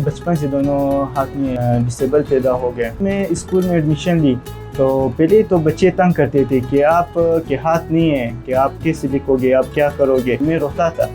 بچپن سے دونوں ہاتھ میں ڈسیبل پیدا ہو گئے. میں اسکول میں ایڈمیشن لی تو پہلے تو بچے تنگ کرتے تھے کہ آپ کے ہاتھ نہیں ہیں کہ آپ کیسے لکھو گے, آپ کیا کرو گے. میں روتا تھا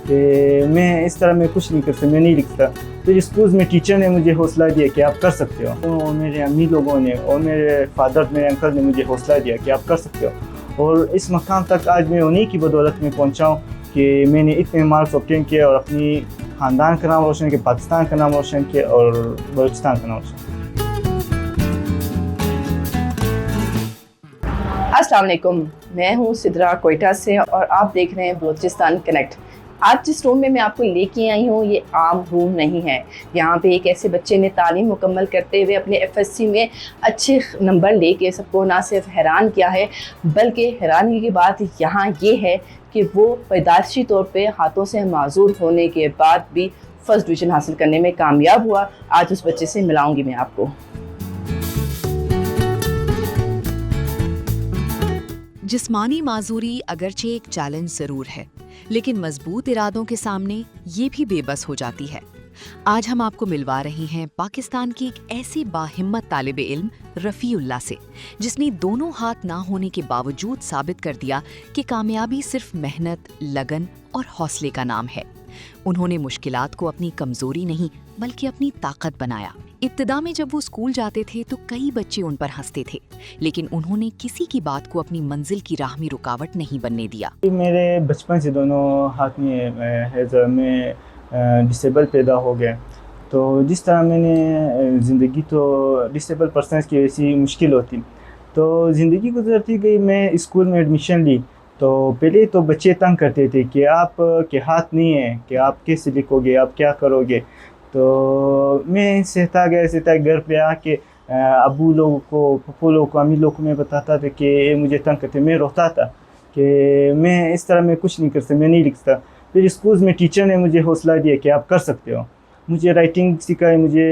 کہ میں اس طرح میں کچھ نہیں کر سکتا, میں نہیں لکھتا. پھر اسکول میں ٹیچر نے مجھے حوصلہ دیا کہ آپ کر سکتے ہو. تو میرے امی لوگوں نے اور میرے فادر, میرے انکل نے مجھے حوصلہ دیا کہ آپ کر سکتے ہو. اور اس مقام تک آج میں انہیں کی بدولت میں پہنچا ہوں کہ میں نے اتنے مارکس آبٹین کیے اور اپنی خاندان کا نام روشن کیا, پاکستان کا نام روشن کیا اور بلوچستان کا نام روشن کیا. السلام علیکم, میں ہوں سدرا کوئٹہ سے اور آپ دیکھ رہے ہیں بلوچستان کنیکٹ. آج جس روم میں میں آپ کو لے کے آئی ہوں یہ عام روم نہیں ہے. یہاں پہ ایک ایسے بچے نے تعلیم مکمل کرتے ہوئے اپنے FSC میں اچھے نمبر لے کے سب کو نہ صرف حیران کیا ہے بلکہ حیرانی کی بات یہاں یہ ہے کہ وہ پیدائشی طور پہ ہاتھوں سے معذور ہونے کے بعد بھی فرسٹ ڈویژن حاصل کرنے میں کامیاب ہوا. آج اس بچے سے ملاؤں گی میں آپ کو. جسمانی معذوری اگرچہ ایک چیلنج ضرور ہے, لیکن مضبوط ارادوں کے سامنے یہ بھی بے بس ہو جاتی ہے. آج ہم آپ کو ملوا رہے ہیں پاکستان کی ایک ایسی باہمت طالب علم رفیع اللہ سے, جس نے دونوں ہاتھ نہ ہونے کے باوجود ثابت کر دیا کہ کامیابی صرف محنت, لگن اور حوصلے کا نام ہے. انہوں نے مشکلات کو اپنی کمزوری نہیں بلکہ اپنی طاقت بنایا. ابتدا میں جب وہ اسکول جاتے تھے تو کئی بچے ان پر ہنستے تھے, لیکن انہوں نے کسی کی بات کو اپنی منزل کی راہ میں رکاوٹ نہیں بننے دیا. میرے بچپن سے دونوں ہاتھ میں ڈسیبل پیدا ہو گئے. تو جس طرح میں نے زندگی تو ڈسیبل پرسنس کی ایسی مشکل ہوتی, تو زندگی گزرتی گئی. میں اسکول میں ایڈمیشن لی تو پہلے تو بچے تنگ کرتے تھے کہ آپ کے ہاتھ نہیں ہیں کہ آپ کیسے لکھو گے, آپ کیا کرو گے. تو میں سہتا گیا گھر پہ آ کے ابو لوگوں کو, پھپھو لوگوں کو, امی لوگوں کو میں بتاتا تھا کہ مجھے تنگ کرتے. میں روتا تھا کہ میں اس طرح میں کچھ نہیں کر سکتا, میں نہیں لکھتا. پھر اسکول میں ٹیچر نے مجھے حوصلہ دیا کہ آپ کر سکتے ہو. مجھے رائٹنگ سکھائی, مجھے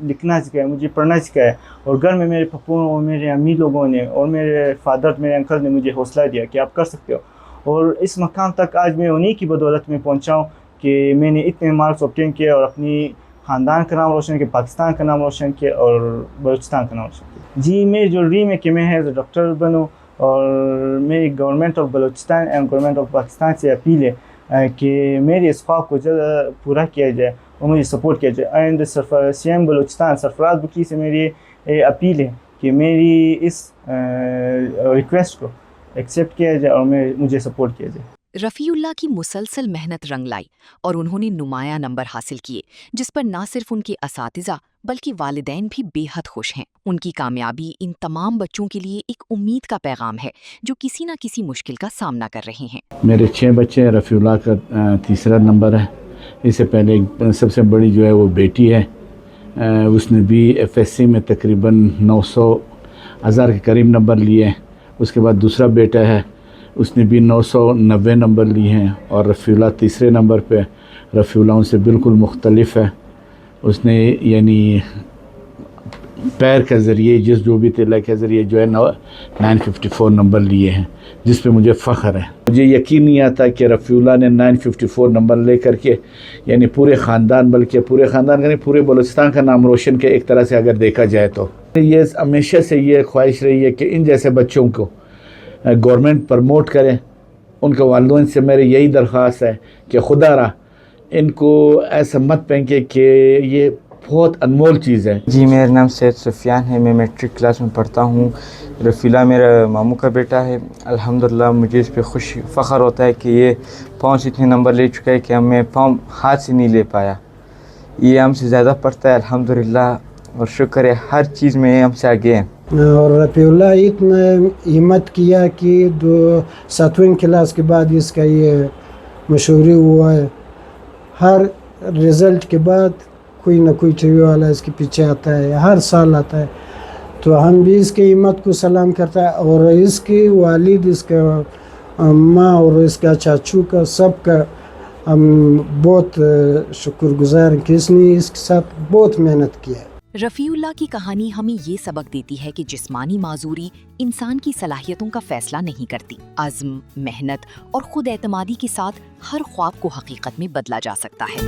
لکھنا سکھایا, مجھے پڑھنا سکھایا. اور گھر میں میرے پھپھو اور میرے امی لوگوں نے اور میرے فادر, میرے انکل نے مجھے حوصلہ دیا کہ آپ کر سکتے ہو. اور اس مقام تک آج میں انہیں کی بدولت میں پہنچا ہوں کہ میں نے اتنے مارکس آبٹین کیے اور اپنی خاندان کا نام روشن کیا, پاکستان کا نام روشن کیا اور بلوچستان کا نام روشن کیا. جی, میری جو ڈریم ہے کہ میں ایز اے ڈاکٹر بنوں, اور میری government of Balochistan and government of Pakistan سے اپیل ہے کہ میری اس خواب کو جلد پورا کیا جائے اور مجھے سپورٹ کیا جائے. اینڈ CM بلوچستان سرفراز بکی سے میری اپیل ہے کہ میری اس ریکویسٹ کو ایکسیپٹ کیا جائے اور مجھے سپورٹ کیا جائے. رفیع اللہ کی مسلسل محنت رنگ لائی اور انہوں نے نمایاں نمبر حاصل کیے, جس پر نہ صرف ان کے اساتذہ بلکہ والدین بھی بے حد خوش ہیں. ان کی کامیابی ان تمام بچوں کے لیے ایک امید کا پیغام ہے جو کسی نہ کسی مشکل کا سامنا کر رہے ہیں. میرے 6 بچے ہیں, رفیع اللہ کا تیسرا نمبر ہے. اس سے پہلے سب سے بڑی جو ہے وہ بیٹی ہے, اس نے بھی FSC میں تقریباً 900,000 کے قریب نمبر لیے. اس کے بعد دوسرا بیٹا ہے, اس نے بھی 990 نمبر لیے ہیں. اور رفیع اللہ تیسرے نمبر پہ. رفیع اللہ ان سے بالکل مختلف ہے. اس نے یعنی پیر کے ذریعے جو بھی تلے کے ذریعے جو ہے 954 نمبر لیے ہیں, جس پہ مجھے فخر ہے. مجھے یقین نہیں آتا کہ رفیع اللہ نے 954 نمبر لے کر کے یعنی پورے خاندان, بلکہ پورے خاندان کا نہیں, پورے بلوچستان کا نام روشن کیا ایک طرح سے اگر دیکھا جائے تو. یہ ہمیشہ سے یہ خواہش رہی ہے کہ ان جیسے بچوں کو گورنمنٹ پرموٹ کریں. ان کے والدین سے میری یہی درخواست ہے کہ خدا را ان کو ایسا مت پھینکے کہ یہ بہت انمول چیز ہے. جی, میرا نام سید سفیان ہے, میں میٹرک کلاس میں پڑھتا ہوں. رفیع اللہ میرا ماموں کا بیٹا ہے. الحمدللہ مجھے اس پہ فخر ہوتا ہے کہ یہ فارم سے اتنے نمبر لے چکا ہے کہ ہمیں فارم ہاتھ سے نہیں لے پایا. یہ ہم سے زیادہ پڑھتا ہے الحمدللہ, اور شکر ہے ہر چیز میں ہم سے آگے ہیں. اور رفیع اللہ اتنا ہمت کیا کہ 7ویں کلاس کے بعد اس کا یہ مشہوری ہوا ہے. ہر رزلٹ کے بعد کوئی نہ کوئی ٹی وی والا اس کے پیچھے آتا ہے, ہر سال آتا ہے. تو ہم بھی اس کی ہمت کو سلام کرتا ہے, اور اس کی والد, اس کا ماں اور اس کا چاچو کا, سب کا ہم بہت شکر گزار ہیں کہ اس نے اس کے ساتھ بہت محنت کی ہے. رفیع اللہ کی کہانی ہمیں یہ سبق دیتی ہے کہ جسمانی معذوری انسان کی صلاحیتوں کا فیصلہ نہیں کرتی. عزم، محنت اور خود اعتمادی کے ساتھ ہر خواب کو حقیقت میں بدلا جا سکتا ہے.